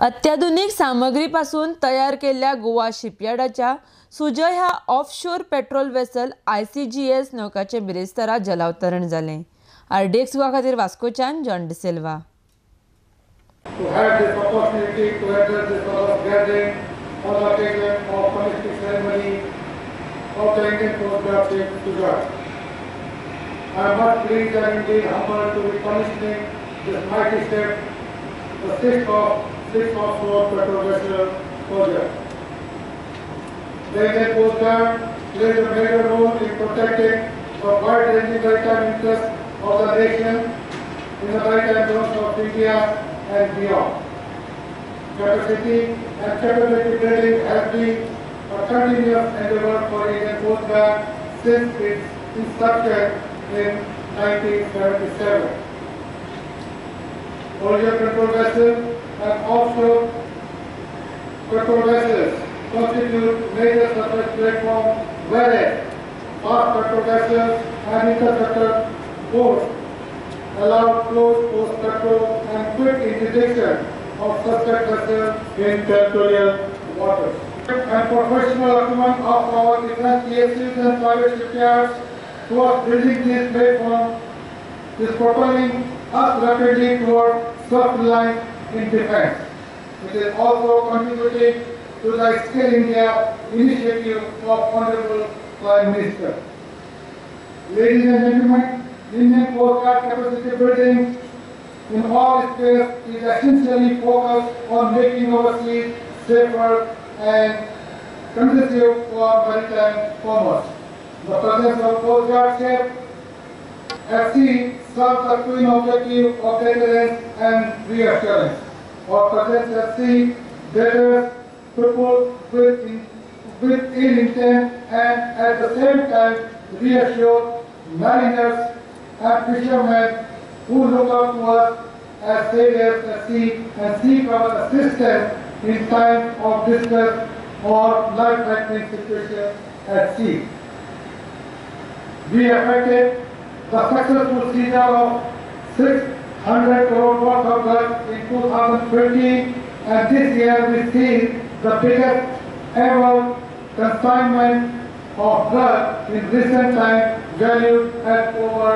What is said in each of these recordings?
अत्याधुनिक सामग्रीपासून तयार केलेल्या गोवा शिपयार्डाच्या सुजय ह्या ऑफशोर पेट्रोल वेसल ICGS नौकाचे बिरेस्तारा जलावतरण जालें। RDX गोवा खातीर वास्कोच्यान John D'Silva. To have this opportunity to address this sort of gathering on the occasion of commissioning ceremony of the Indian Coast Guard ship Sujay. I am much pleased and indeed humbled to be commissioning this mighty ship, the sixth offshore petrol vessel project. The Indian Coast Guard plays a major role in protecting the wide-ranging maritime interests of the nation in the maritime zones of India and beyond. Capacity and capability building has been a continuous endeavor for Indian Coast Guard since its inception in 1977. Earlier petrol vessels and offshore petrol vessels constitute major surface platforms, whereas fast petrol vessels and interceptor boats allow close post petrol and quick interdiction of suspect vessels in territorial waters. And professional acumen of our different PSUs and private shipyards towards building these platforms is propelling us rapidly towards self-reliance in defense. It is also contributing to the Skill India initiative of Honorable Prime Minister. Ladies and gentlemen, Indian Coast Guard capacity building in all spheres is essentially focused on making our seas safer and conducive for maritime commerce. The presence of Coast Guard ship at sea serves the twin objective of deterrence and reassurance. Our presence at sea deters people with ill intent and at the same time reassure mariners and fishermen who look up to us as sailors at sea and seek our assistance in time of distress or life-threatening situations at sea. We effected the successful seizure of 600 crore worth of drugs in 2015, and this year we seized the biggest ever consignment of drugs in recent times, valued at over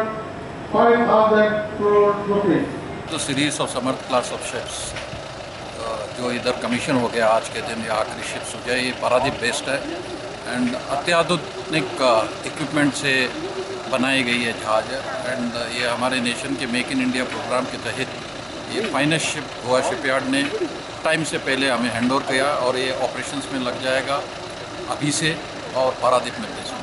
5,000 crore rupees. The series of Samarth class of ships जो इधर commission हो गया आज के दिन, ये आखिरी ship Sujay, ये पारादीप बेस्ड है एंड अत्याधुनिक इक्विपमेंट से बनाई गई है जहाज एंड ये हमारे नेशन के मेक इन इंडिया प्रोग्राम के तहत ये फाइनेस्ट शिप गोवा शिपयार्ड ने टाइम से पहले हमें हैंड ओवर किया और ये ऑपरेशंस में लग जाएगा अभी से और पारादीप में बेस्ड।